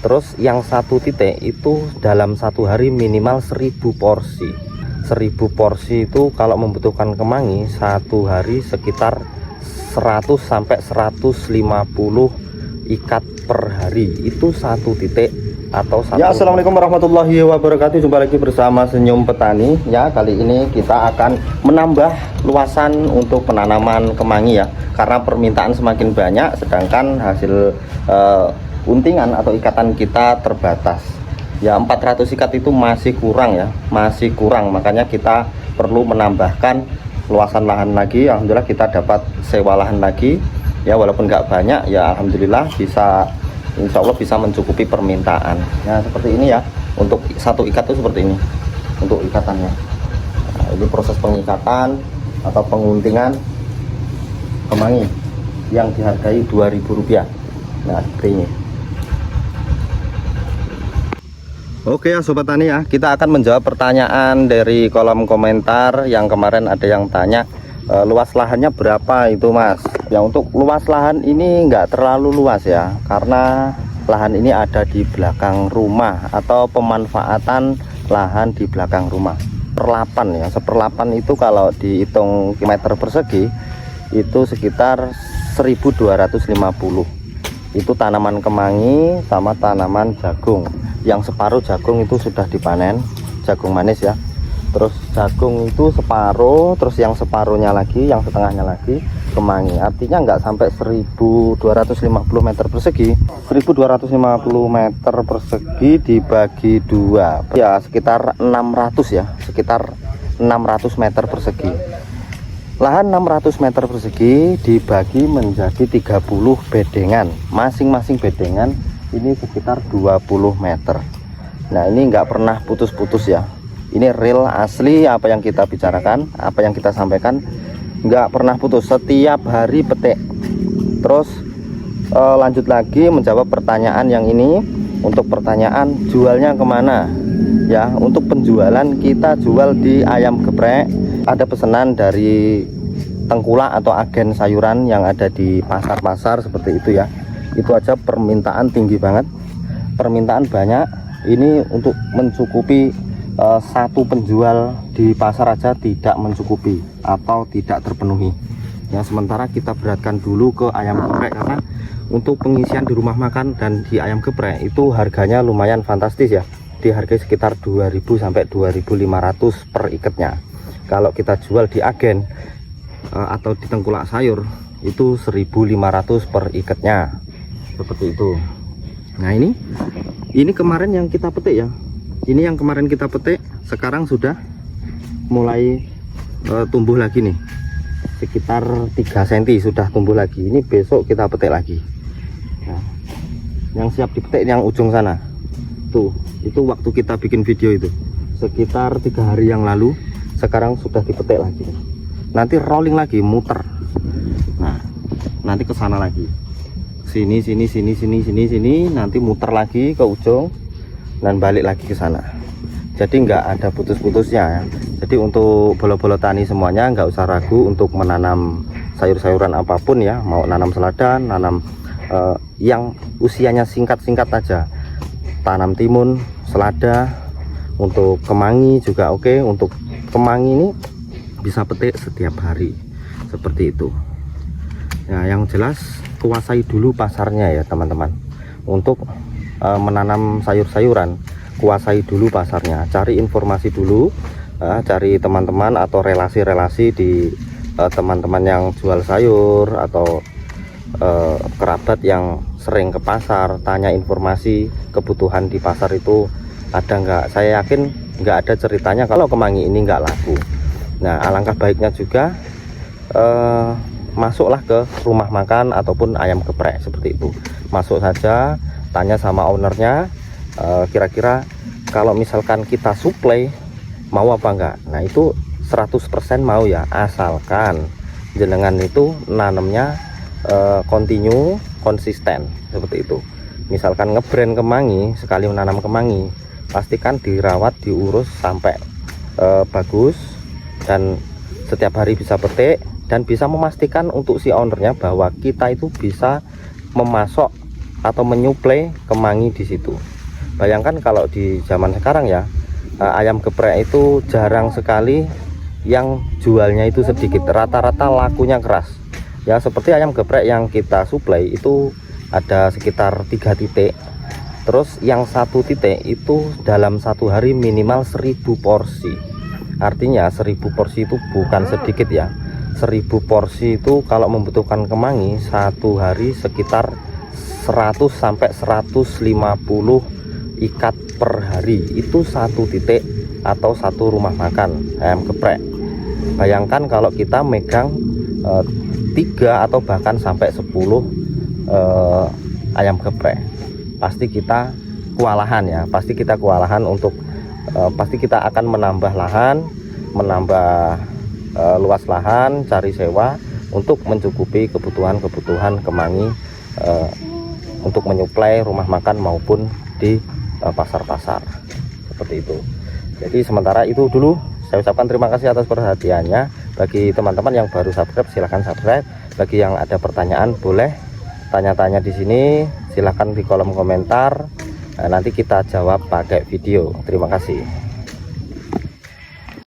Terus yang satu titik itu dalam satu hari minimal 1000 porsi. 1000 porsi itu kalau membutuhkan kemangi satu hari sekitar 100 sampai 150 ikat per hari. Itu satu titik atau satu. Ya, assalamualaikum warahmatullahi wabarakatuh. Jumpa lagi bersama Senyum Petani. Ya, kali ini kita akan menambah luasan untuk penanaman kemangi ya, karena permintaan semakin banyak sedangkan hasil untingan atau ikatan kita terbatas ya. 400 ikat itu masih kurang ya, masih kurang, makanya kita perlu menambahkan luasan lahan lagi. Alhamdulillah kita dapat sewa lahan lagi ya, walaupun nggak banyak ya, alhamdulillah bisa, insya Allah bisa mencukupi permintaan ya. Seperti ini ya, untuk satu ikat itu seperti ini untuk ikatannya. Nah, ini proses pengikatan atau penguntingan kemangi yang dihargai Rp2.000. Nah, seperti ini. Oke ya Sobat Tani ya, kita akan menjawab pertanyaan dari kolom komentar yang kemarin ada yang tanya luas lahannya berapa itu Mas. Ya, untuk luas lahan ini enggak terlalu luas ya, karena lahan ini ada di belakang rumah atau pemanfaatan lahan di belakang rumah. Perlapan ya, seperlapan itu kalau dihitung meter persegi itu sekitar 1250. Itu tanaman kemangi sama tanaman jagung. Yang separuh jagung itu sudah dipanen, jagung manis ya. Terus jagung itu separuh, terus yang separuhnya lagi, yang setengahnya lagi kemangi. Artinya nggak sampai 1250 meter persegi. 1250 meter persegi dibagi dua ya, sekitar 600 ya, sekitar 600 meter persegi. Lahan 600 meter persegi dibagi menjadi 30 bedengan. Masing-masing bedengan ini sekitar 20 meter. Nah, ini nggak pernah putus-putus ya. Ini real asli apa yang kita bicarakan, apa yang kita sampaikan, nggak pernah putus. Setiap hari petik. Terus lanjut lagi menjawab pertanyaan yang ini. Untuk pertanyaan jualnya kemana ya, untuk penjualan kita jual di Ayam Geprek. Ada pesanan dari tengkulak atau agen sayuran yang ada di pasar-pasar seperti itu ya. Itu aja permintaan tinggi banget, permintaan banyak. Ini untuk mencukupi satu penjual di pasar aja tidak mencukupi atau tidak terpenuhi ya. Sementara kita beratkan dulu ke Ayam Geprek, karena untuk pengisian di rumah makan dan di Ayam Geprek itu harganya lumayan fantastis ya, dihargai sekitar 2000 sampai 2500 per ikatnya. Kalau kita jual di agen atau di tengkulak sayur itu 1500 per ikatnya, seperti itu. Nah, ini kemarin yang kita petik ya, ini yang kemarin kita petik sekarang sudah mulai tumbuh lagi nih, sekitar 3 cm sudah tumbuh lagi. Ini besok kita petik lagi. Nah, yang siap dipetik yang ujung sana tuh, itu waktu kita bikin video itu sekitar 3 hari yang lalu. Sekarang sudah dipetik lagi, nanti rolling lagi, muter. Nah, nanti ke sana lagi, sini, nanti muter lagi ke ujung dan balik lagi ke sana. Jadi nggak ada putus-putusnya ya. Jadi untuk bolo-bolo tani semuanya nggak usah ragu untuk menanam sayur-sayuran apapun ya, mau nanam selada, nanam yang usianya singkat-singkat aja, tanam timun, selada. Untuk kemangi juga oke. Untuk kemangi ini bisa petik setiap hari seperti itu ya. Yang jelas kuasai dulu pasarnya ya teman-teman. Untuk menanam sayur-sayuran, kuasai dulu pasarnya, cari informasi dulu, cari teman-teman atau relasi-relasi di teman-teman yang jual sayur atau kerabat yang sering ke pasar. Tanya informasi kebutuhan di pasar itu ada nggak. Saya yakin nggak ada ceritanya kalau kemangi ini nggak laku. Nah, alangkah baiknya juga masuklah ke rumah makan ataupun Ayam Geprek seperti itu. Masuk saja, tanya sama ownernya, kira-kira kalau misalkan kita supply mau apa enggak. Nah, itu 100% mau ya, asalkan jenengan itu nanamnya continue, konsisten seperti itu. Misalkan ngebrand kemangi, sekali menanam kemangi pastikan dirawat, diurus sampai bagus, dan setiap hari bisa petik, dan bisa memastikan untuk si ownernya bahwa kita itu bisa memasok atau menyuplai kemangi di situ. Bayangkan kalau di zaman sekarang ya, ayam geprek itu jarang sekali yang jualnya itu sedikit, rata-rata lakunya keras ya. Seperti ayam geprek yang kita suplai itu ada sekitar 3 titik, terus yang 1 titik itu dalam satu hari minimal 1000 porsi. Artinya 1000 porsi itu bukan sedikit ya. 1000 porsi itu kalau membutuhkan kemangi satu hari sekitar 100 sampai 150 ikat per hari. Itu 1 titik atau 1 rumah makan ayam geprek. Bayangkan kalau kita megang 3 atau bahkan sampai 10 ayam geprek, pasti kita kewalahan ya. Pasti kita kewalahan untuk pasti kita akan menambah lahan, menambah luas lahan, cari sewa untuk mencukupi kebutuhan kemangi, untuk menyuplai rumah makan maupun di pasar-pasar seperti itu. Jadi sementara itu dulu, saya ucapkan terima kasih atas perhatiannya. Bagi teman-teman yang baru subscribe, silahkan subscribe. Bagi yang ada pertanyaan, boleh tanya-tanya di sini, silahkan di kolom komentar. Nanti kita jawab pakai video. Terima kasih.